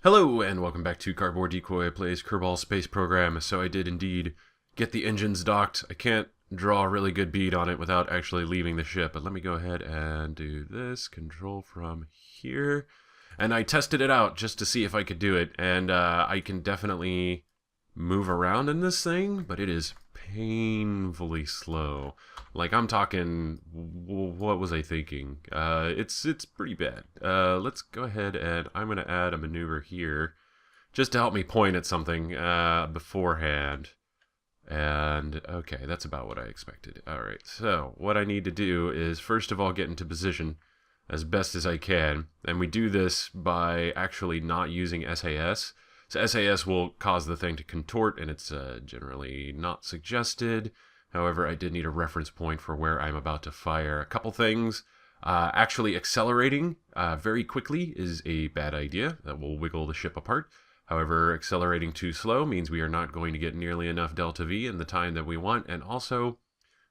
Hello, and welcome back to Cardboard Decoy Plays Kerbal Space Program. So I did indeed get the engines docked. I can't draw a really good bead on it without actually leaving the ship, but let me go ahead and do this. Control from here. And I tested it out just to see if I could do it, and I can definitely move around in this thing, but it is painfully slow. Like, I'm talking, what was I thinking? It's pretty bad. Let's go ahead and I'm going to add a maneuver here just to help me point at something beforehand. And, okay, that's about what I expected. Alright, so what I need to do is, first of all, get into position as best as I can. And we do this by actually not using SAS. So SAS will cause the thing to contort, and it's generally not suggested. However, I did need a reference point for where I'm about to fire. A couple things. Actually accelerating very quickly is a bad idea. That will wiggle the ship apart. However, accelerating too slow means we are not going to get nearly enough delta V in the time that we want. And also,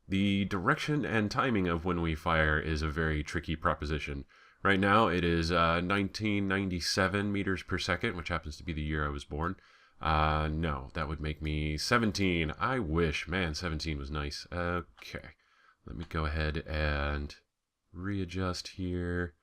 the direction and timing of when we fire is a very tricky proposition. Right now, it is 1997 meters per second, which happens to be the year I was born. No, that would make me 17. I wish. Man, 17 was nice. Okay. Let me go ahead and readjust here.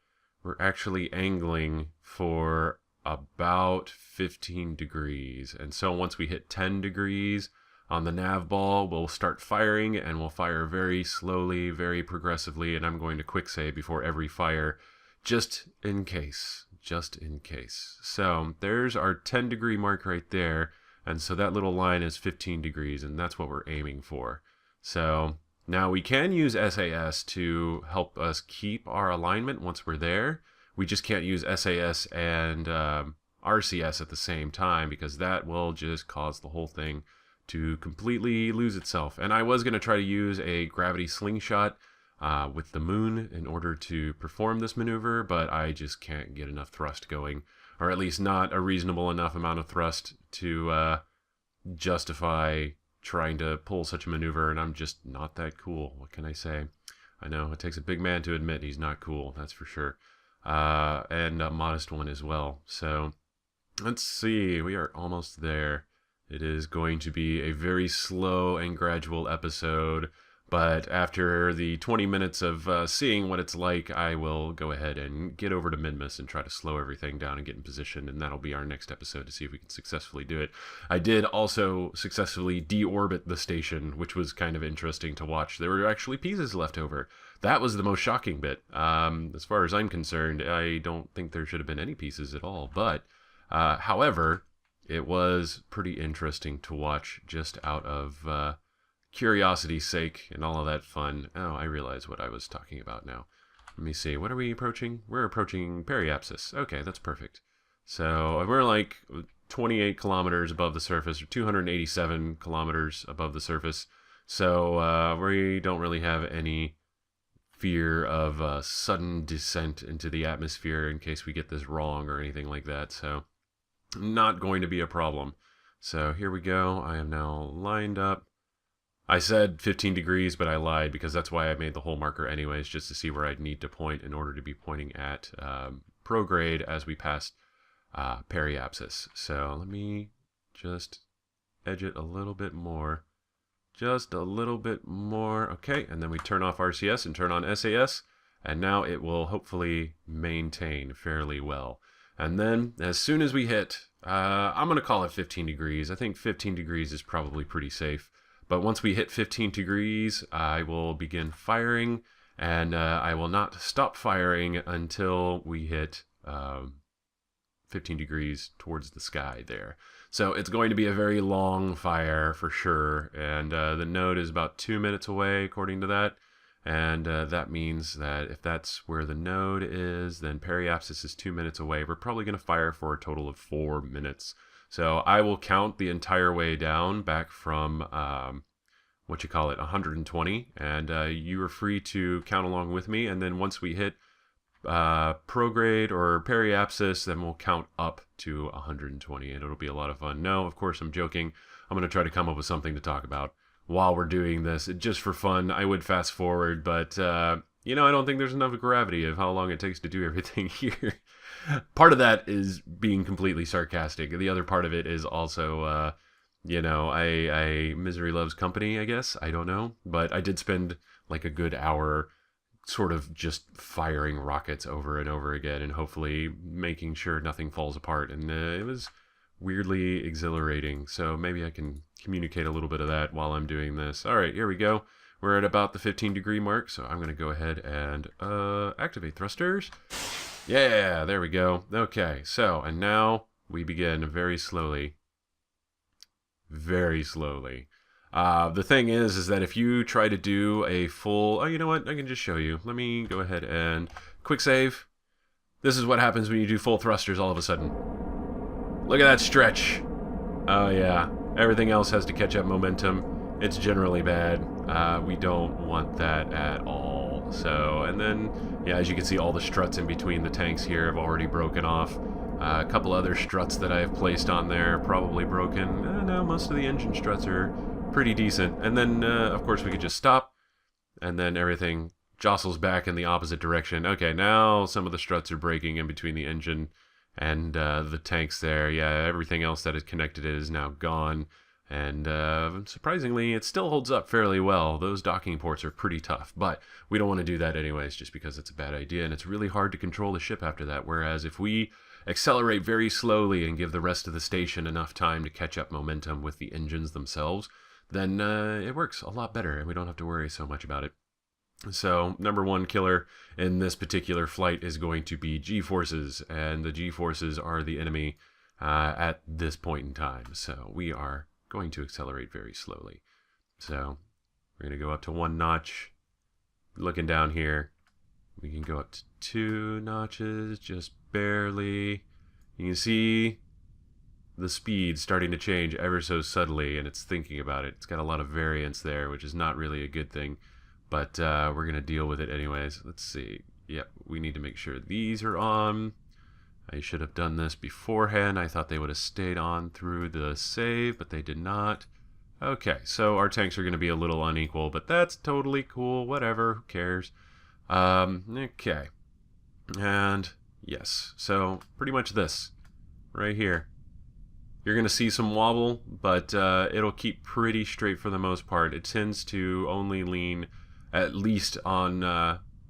We're actually angling for about 15 degrees. And so once we hit 10 degrees on the nav ball, we'll start firing, and we'll fire very slowly, very progressively. And I'm going to quick save before every fire, just in case. Just in case. So there's our 10 degree mark right there, and so that little line is 15 degrees, and that's what we're aiming for. So now we can use SAS to help us keep our alignment once we're there. We just can't use SAS and RCS at the same time, because that will just cause the whole thing to completely lose itself. And I was going to try to use a gravity slingshot with the moon in order to perform this maneuver, but I just can't get enough thrust going, or at least not a reasonable enough amount of thrust to justify trying to pull such a maneuver, and I'm just not that cool. What can I say? I know it takes a big man to admit he's not cool, that's for sure, and a modest one as well. So let's see, we are almost there. It is going to be a very slow and gradual episode. But after the 20 minutes of seeing what it's like, I will go ahead and get over to Minmus and try to slow everything down and get in position, and that'll be our next episode to see if we can successfully do it. I did also successfully deorbit the station, which was kind of interesting to watch. There were actually pieces left over. That was the most shocking bit. As far as I'm concerned, I don't think there should have been any pieces at all. But, however, it was pretty interesting to watch just out of curiosity's sake and all of that fun. Oh, I realize what I was talking about now. Let me see. What are we approaching? We're approaching periapsis. Okay, that's perfect. So we're like 28 kilometers above the surface, or 287 kilometers above the surface. So we don't really have any fear of sudden descent into the atmosphere in case we get this wrong or anything like that. So not going to be a problem. So here we go. I am now lined up. I said 15 degrees, but I lied, because that's why I made the whole marker anyways, just to see where I'd need to point in order to be pointing at prograde as we pass periapsis. So let me just edge it a little bit more. Just a little bit more. Okay, and then we turn off RCS and turn on SAS, and now it will hopefully maintain fairly well. And then as soon as we hit, I'm going to call it 15 degrees. I think 15 degrees is probably pretty safe. But once we hit 15 degrees, I will begin firing, and I will not stop firing until we hit 15 degrees towards the sky there. So it's going to be a very long fire for sure, and the node is about 2 minutes away according to that. And that means that if that's where the node is, then periapsis is 2 minutes away. We're probably going to fire for a total of 4 minutes. So I will count the entire way down back from, 120, and you are free to count along with me. And then once we hit prograde or periapsis, then we'll count up to 120, and it'll be a lot of fun. No, of course, I'm joking. I'm going to try to come up with something to talk about while we're doing this. Just for fun, I would fast forward, but I don't think there's enough gravity of how long it takes to do everything here. Part of that is being completely sarcastic. The other part of it is also, you know, I misery loves company, I guess. I don't know. But I did spend like a good hour sort of just firing rockets over and over again and hopefully making sure nothing falls apart. And it was weirdly exhilarating. So maybe I can communicate a little bit of that while I'm doing this. All right, here we go. We're at about the 15-degree mark, so I'm going to go ahead and activate thrusters. Yeah, there we go. Okay, so, and now we begin very slowly. Very slowly. The thing is that if you try to do a full... Oh, you know what? I can just show you. Let me go ahead and quick save. This is what happens when you do full thrusters all of a sudden. Look at that stretch. Oh, yeah. Everything else has to catch up momentum. It's generally bad. We don't want that at all. So, and then, yeah, as you can see, all the struts in between the tanks here have already broken off. A couple other struts that I have placed on there probably broken. No, most of the engine struts are pretty decent. And then, of course, we could just stop, and then everything jostles back in the opposite direction. Okay, now some of the struts are breaking in between the engine and the tanks there. Yeah, everything else that is connected is now gone. And surprisingly, it still holds up fairly well. Those docking ports are pretty tough, but we don't want to do that anyways just because it's a bad idea, and it's really hard to control the ship after that. Whereas if we accelerate very slowly and give the rest of the station enough time to catch up momentum with the engines themselves, then it works a lot better, and we don't have to worry so much about it. So, number one killer in this particular flight is going to be G-forces, and the G-forces are the enemy at this point in time. So, we are going to accelerate very slowly. So, we're going to go up to 1 notch. Looking down here, we can go up to 2 notches, just barely. You can see the speed starting to change ever so subtly, and it's thinking about it. It's got a lot of variance there, which is not really a good thing. But we're going to deal with it anyways. Let's see. Yep, we need to make sure these are on. I should have done this beforehand. I thought they would have stayed on through the save, but they did not. Okay, so our tanks are going to be a little unequal, but that's totally cool. Whatever, who cares? Okay. And yes, so pretty much this right here. You're going to see some wobble, but it'll keep pretty straight for the most part. It tends to only lean at least on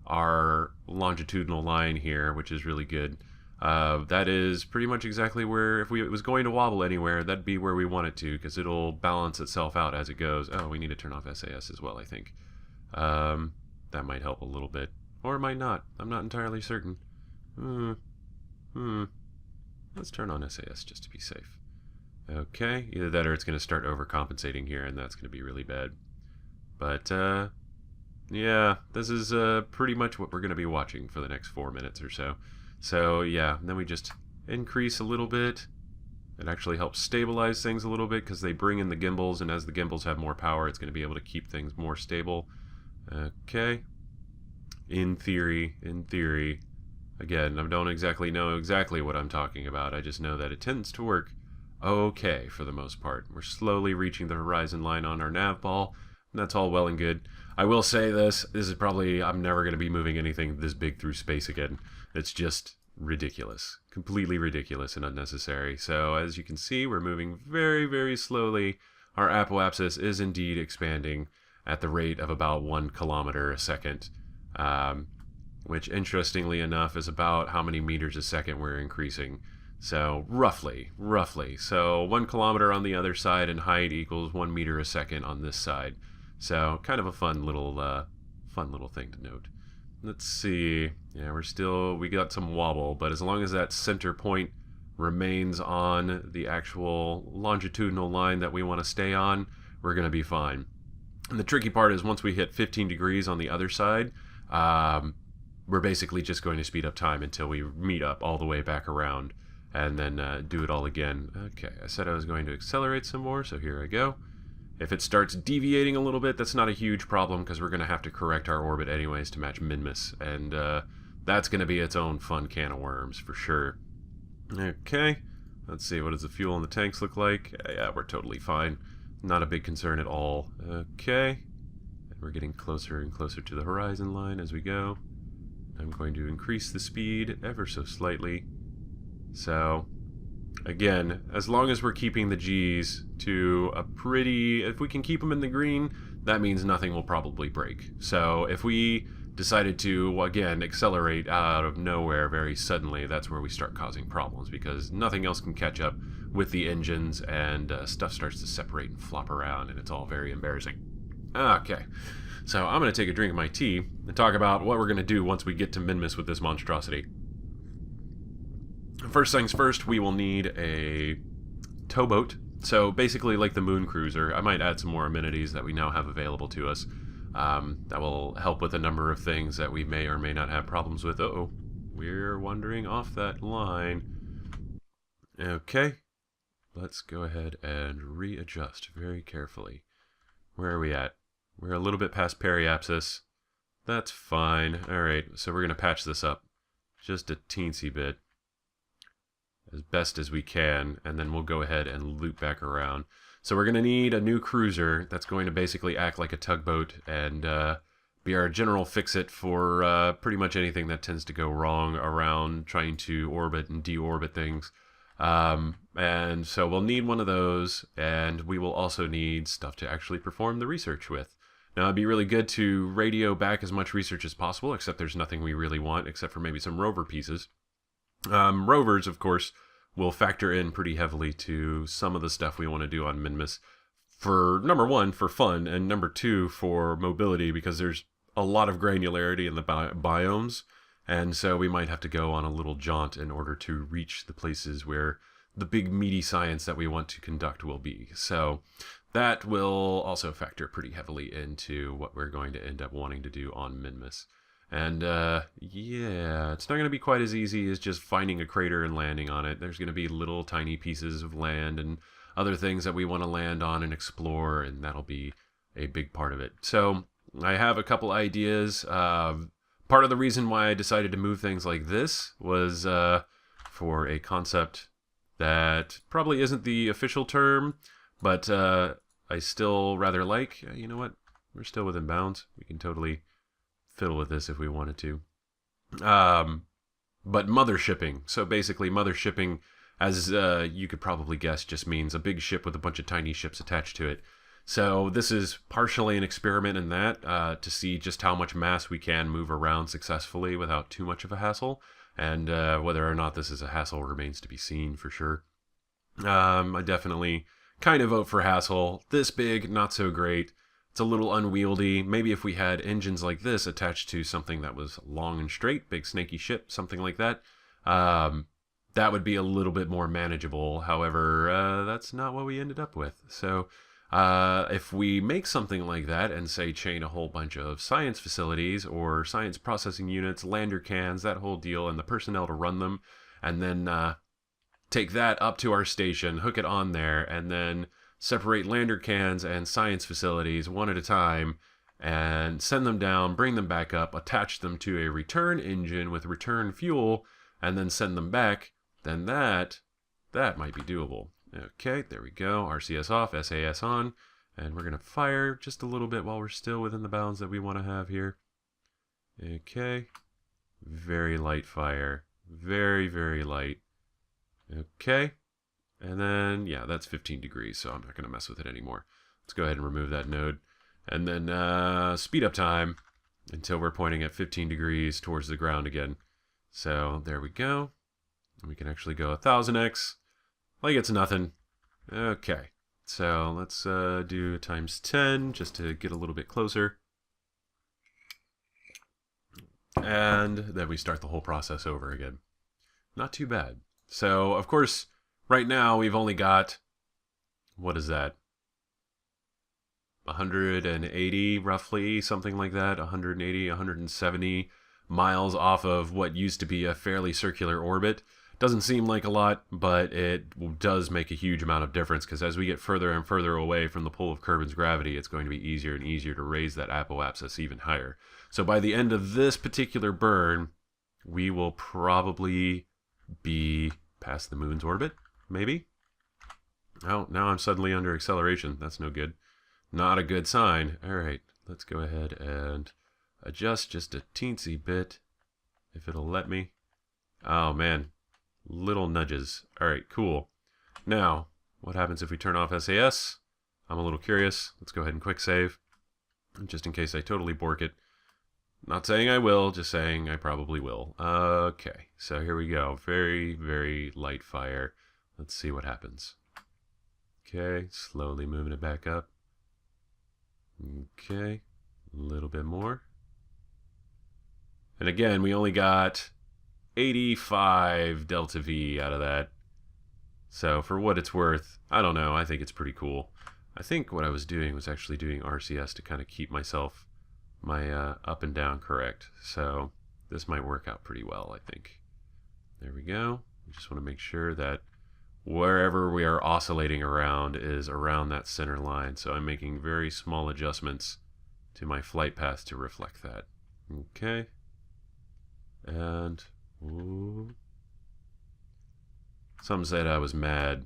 our longitudinal line here, which is really good. That is pretty much exactly where, if it was going to wobble anywhere, that'd be where we want it to, because it'll balance itself out as it goes. Oh, we need to turn off SAS as well, I think. That might help a little bit. Or it might not. I'm not entirely certain. Let's turn on SAS just to be safe. Okay, either that or it's going to start overcompensating here, and that's going to be really bad. But, yeah, this is pretty much what we're going to be watching for the next 4 minutes or so. So, yeah, then we just increase a little bit. It actually helps stabilize things a little bit because they bring in the gimbals, and as the gimbals have more power, it's going to be able to keep things more stable. Okay. In theory, again, I don't exactly know what I'm talking about. I just know that it tends to work okay for the most part. We're slowly reaching the horizon line on our nav ball, and that's all well and good. I will say this is probably, I'm never going to be moving anything this big through space again. It's just ridiculous. Completely ridiculous and unnecessary. So as you can see, we're moving very, very slowly. Our apoapsis is indeed expanding at the rate of about 1 kilometer a second, which interestingly enough is about how many meters a second we're increasing. So roughly. So 1 kilometer on the other side in height equals 1 meter a second on this side. So kind of a fun little thing to note. Let's see. Yeah, we got some wobble, but as long as that center point remains on the actual longitudinal line that we want to stay on, we're going to be fine. And the tricky part is once we hit 15 degrees on the other side, we're basically just going to speed up time until we meet up all the way back around and then do it all again. Okay, I said I was going to accelerate some more, so here I go. If it starts deviating a little bit, that's not a huge problem because we're going to have to correct our orbit anyways to match Minmus, and that's going to be its own fun can of worms for sure. Okay, let's see, what does the fuel in the tanks look like? Yeah, we're totally fine. Not a big concern at all. Okay, and we're getting closer and closer to the horizon line as we go. I'm going to increase the speed ever so slightly. So, again, as long as we're keeping the G's to a pretty... If we can keep them in the green, that means nothing will probably break. So if we decided to, again, accelerate out of nowhere very suddenly, that's where we start causing problems, because nothing else can catch up with the engines, and stuff starts to separate and flop around, and it's all very embarrassing. Okay, so I'm going to take a drink of my tea and talk about what we're going to do once we get to Minmus with this monstrosity. First things first, we will need a towboat. So basically like the moon cruiser. I might add some more amenities that we now have available to us. That will help with a number of things that we may or may not have problems with. Uh-oh, we're wandering off that line. Okay, let's go ahead and readjust very carefully. Where are we at? We're a little bit past periapsis. That's fine. Alright, so we're going to patch this up just a teensy bit, as best as we can, and then we'll go ahead and loop back around. So we're going to need a new cruiser that's going to basically act like a tugboat and be our general fix-it for pretty much anything that tends to go wrong around trying to orbit and deorbit things. And so we'll need one of those, and we will also need stuff to actually perform the research with. Now, it'd be really good to radio back as much research as possible, except there's nothing we really want, except for maybe some rover pieces. Rovers, of course, will factor in pretty heavily to some of the stuff we want to do on Minmus. For number one, for fun, and number two, for mobility, because there's a lot of granularity in the biomes, and so we might have to go on a little jaunt in order to reach the places where the big meaty science that we want to conduct will be. So that will also factor pretty heavily into what we're going to end up wanting to do on Minmus. And, yeah, it's not going to be quite as easy as just finding a crater and landing on it. There's going to be little tiny pieces of land and other things that we want to land on and explore, and that'll be a big part of it. So I have a couple ideas. Part of the reason why I decided to move things like this was for a concept that probably isn't the official term, but I still rather like. You know what? We're still within bounds. We can totally fiddle with this if we wanted to. But mothershipping. So basically mothershipping, as you could probably guess, just means a big ship with a bunch of tiny ships attached to it. So this is partially an experiment in that, to see just how much mass we can move around successfully without too much of a hassle. And whether or not this is a hassle remains to be seen for sure. I definitely kind of vote for hassle. This big, not so great. It's a little unwieldy. Maybe if we had engines like this attached to something that was long and straight, big snaky ship, something like that, that would be a little bit more manageable. However, that's not what we ended up with. So if we make something like that and say chain a whole bunch of science facilities or science processing units, lander cans, that whole deal, and the personnel to run them, and then take that up to our station, hook it on there, and then separate lander cans and science facilities one at a time and send them down, bring them back up, attach them to a return engine with return fuel, and then send them back, then that might be doable. Okay, there we go. RCS off, SAS on, and we're going to fire just a little bit while we're still within the bounds that we want to have here. Okay, very light fire. Very, very light. Okay. And then, yeah, that's 15 degrees, so I'm not going to mess with it anymore. Let's go ahead and remove that node. And then speed up time until we're pointing at 15 degrees towards the ground again. So there we go. And we can actually go 1000x like it's nothing. Okay. So let's do times 10 just to get a little bit closer. And then we start the whole process over again. Not too bad. So, of course, right now, we've only got, what is that? 180, roughly, something like that. 180, 170 miles off of what used to be a fairly circular orbit. Doesn't seem like a lot, but it does make a huge amount of difference, because as we get further and further away from the pull of Kerbin's gravity, it's going to be easier and easier to raise that apoapsis even higher. So by the end of this particular burn, we will probably be past the moon's orbit. Maybe? Oh, now I'm suddenly under acceleration. That's no good. Not a good sign. Alright, let's go ahead and adjust just a teensy bit, if it'll let me. Oh man, Little nudges. Alright, cool. Now, what happens if we turn off SAS? I'm a little curious. Let's go ahead and quick save, just in case I totally bork it. Not saying I will, just saying I probably will. Okay, so here we go. Very, very light fire. Let's see what happens. Okay, slowly moving it back up. Okay, a little bit more. And again, we only got 85 delta V out of that. So for what it's worth, I don't know, I think it's pretty cool. I think what I was doing was actually doing RCS to kind of keep myself, my up and down correct. So this might work out pretty well, I think. There we go. We just want to make sure that wherever we are oscillating around is around that center line. So I'm making very small adjustments to my flight path to reflect that. Okay. And ooh. Some said I was mad.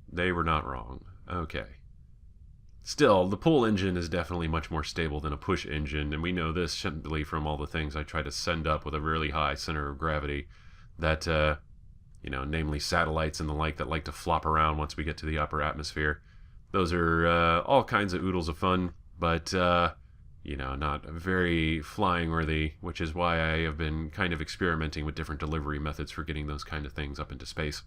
They were not wrong. Okay. Still, the pull engine is definitely much more stable than a push engine, and we know this simply from all the things I try to send up with a really high center of gravity, that, you know, namely satellites and the like that like to flop around once we get to the upper atmosphere. Those are all kinds of oodles of fun, but, you know, not very flying worthy, which is why I have been kind of experimenting with different delivery methods for getting those kind of things up into space.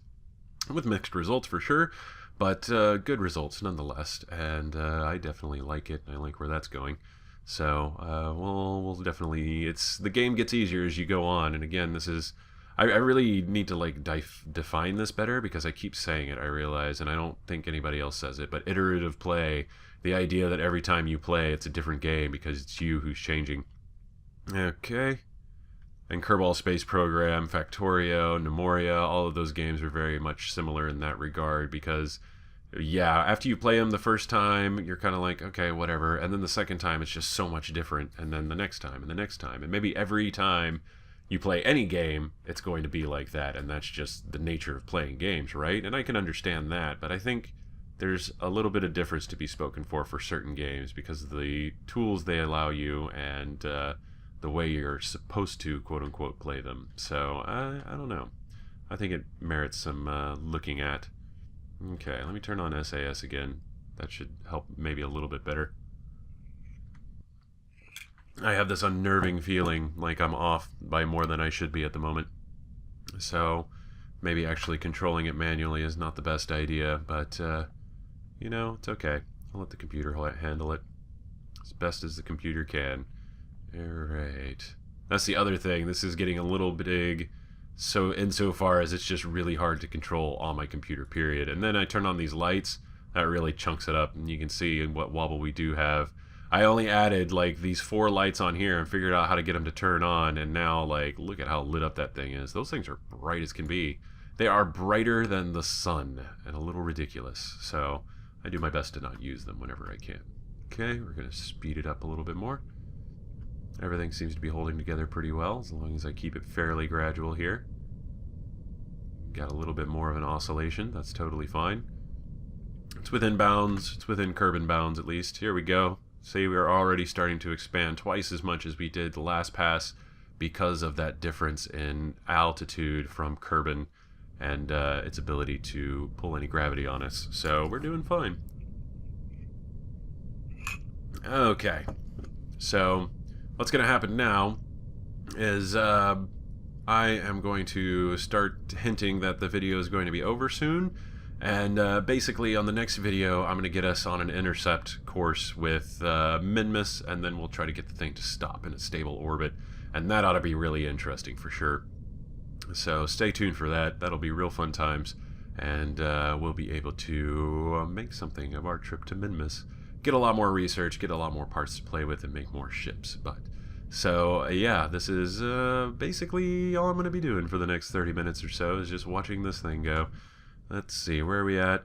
With mixed results for sure, but good results nonetheless, and I definitely like it. I like where that's going. So we'll definitely, the game gets easier as you go on, and again, this is, I really need to like define this better, because I keep saying it, I realize, and I don't think anybody else says it, but iterative play, the idea that every time you play it's a different game because it's you who's changing. Okay. And Kerbal Space Program, Factorio, Nemoria, all of those games are very much similar in that regard, because, yeah, after you play them the first time, you're kind of like, okay, whatever, and then the second time it's just so much different, and then the next time, and the next time, and maybe every time you play any game, it's going to be like that, and that's just the nature of playing games, right? And I can understand that, but I think there's a little bit of difference to be spoken for certain games, because of the tools they allow you, and the way you're supposed to, quote-unquote, play them. So, I don't know. I think it merits some looking at. Okay, let me turn on SAS again. That should help maybe a little bit better. I have this unnerving feeling like I'm off by more than I should be at the moment. So, maybe actually controlling it manually is not the best idea, but, you know, it's okay. I'll let the computer handle it as best as the computer can. Alright. That's the other thing. This is getting a little big, so insofar as it's just really hard to control on my computer, period. And then I turn on these lights, that really chunks it up, and you can see what wobble we do have. I only added like these 4 lights on here and figured out how to get them to turn on, and now like look at how lit up that thing is. Those things are bright as can be. They are brighter than the sun, and a little ridiculous. So I do my best to not use them whenever I can. Okay, we're going to speed it up a little bit more. Everything seems to be holding together pretty well, as long as I keep it fairly gradual here. Got a little bit more of an oscillation, that's totally fine. It's within bounds, it's within Kerbin bounds at least. Here we go. See, we are already starting to expand twice as much as we did the last pass because of that difference in altitude from Kerbin and its ability to pull any gravity on us. So we're doing fine. Okay, so what's going to happen now is I am going to start hinting that the video is going to be over soon, and basically on the next video I'm going to get us on an intercept course with Minmus, and then we'll try to get the thing to stop in a stable orbit, and that ought to be really interesting for sure. So stay tuned for that. That'll be real fun times, and we'll be able to make something of our trip to Minmus. Get a lot more research, get a lot more parts to play with, and make more ships. But so yeah, this is basically all I'm going to be doing for the next 30 minutes or so, is just watching this thing go. Let's see, where are we at?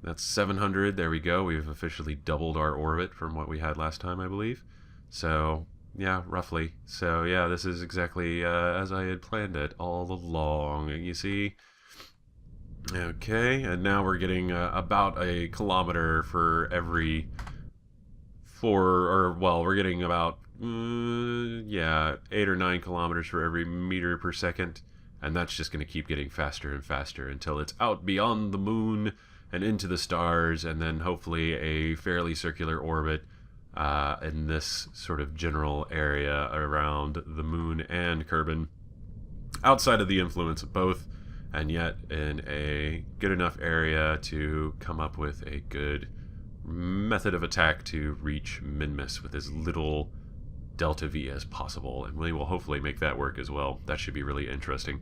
That's 700. There we go. We've officially doubled our orbit from what we had last time, I believe. So yeah, roughly. So yeah, this is exactly as I had planned it all along. You see? Okay, and now we're getting about a kilometer for every we're getting about, yeah, 8 or 9 kilometers for every meter per second. And that's just going to keep getting faster and faster until it's out beyond the moon and into the stars, and then hopefully a fairly circular orbit in this sort of general area around the moon and Kerbin, outside of the influence of both, and yet in a good enough area to come up with a good method of attack to reach Minmus with as little delta V as possible, and we will hopefully make that work as well. That should be really interesting.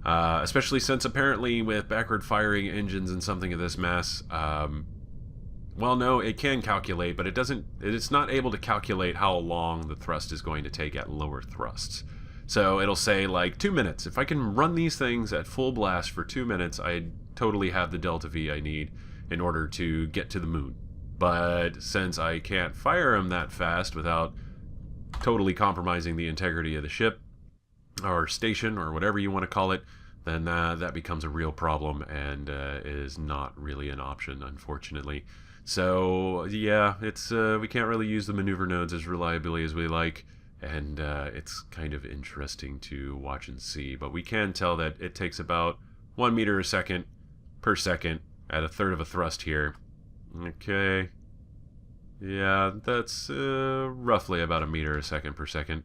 Especially since apparently with backward firing engines and something of this mass, well, no, it can calculate, but it's not able to calculate how long the thrust is going to take at lower thrusts. So it'll say like 2 minutes. If I can run these things at full blast for 2 minutes, I totally have the delta V I need in order to get to the moon. But since I can't fire them that fast without totally compromising the integrity of the ship, or station, or whatever you want to call it, then that becomes a real problem and is not really an option, unfortunately. So yeah, it's we can't really use the maneuver nodes as reliably as we like, and it's kind of interesting to watch and see. But we can tell that it takes about 1 meter a second per second at a third of a thrust here. Okay, yeah, that's roughly about 1 meter a second per second.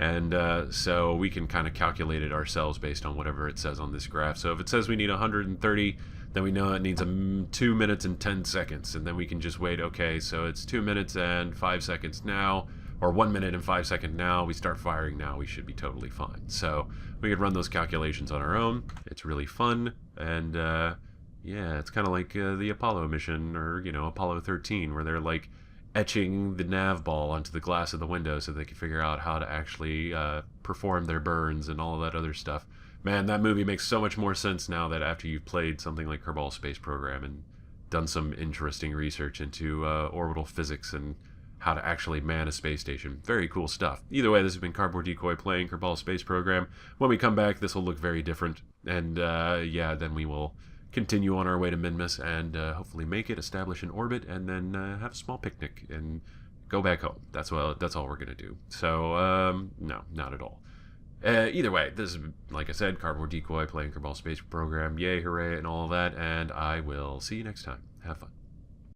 And so we can kind of calculate it ourselves based on whatever it says on this graph. So if it says we need 130, then we know it needs 2 minutes and 10 seconds. And then we can just wait, okay, so it's 2 minutes and 5 seconds now, or 1 minute and 5 seconds now. We start firing now, we should be totally fine. So we could run those calculations on our own. It's really fun. And yeah, it's kind of like the Apollo mission, or, you know, Apollo 13, where they're like etching the nav ball onto the glass of the window so they can figure out how to actually perform their burns and all of that other stuff. Man, that movie makes so much more sense now that after you've played something like Kerbal Space Program and done some interesting research into orbital physics and how to actually man a space station. Very cool stuff. Either way, this has been Cardboard Decoy playing Kerbal Space Program. When we come back, this will look very different. And yeah, then we will continue on our way to Minmus and hopefully make it, establish an orbit, and then have a small picnic and go back home. That's all we're gonna do. So no, not at all. Either way, this is, like I said, Cardboard Decoy playing Kerbal Space Program. Yay, hooray, and all of that. And I will see you next time. Have fun.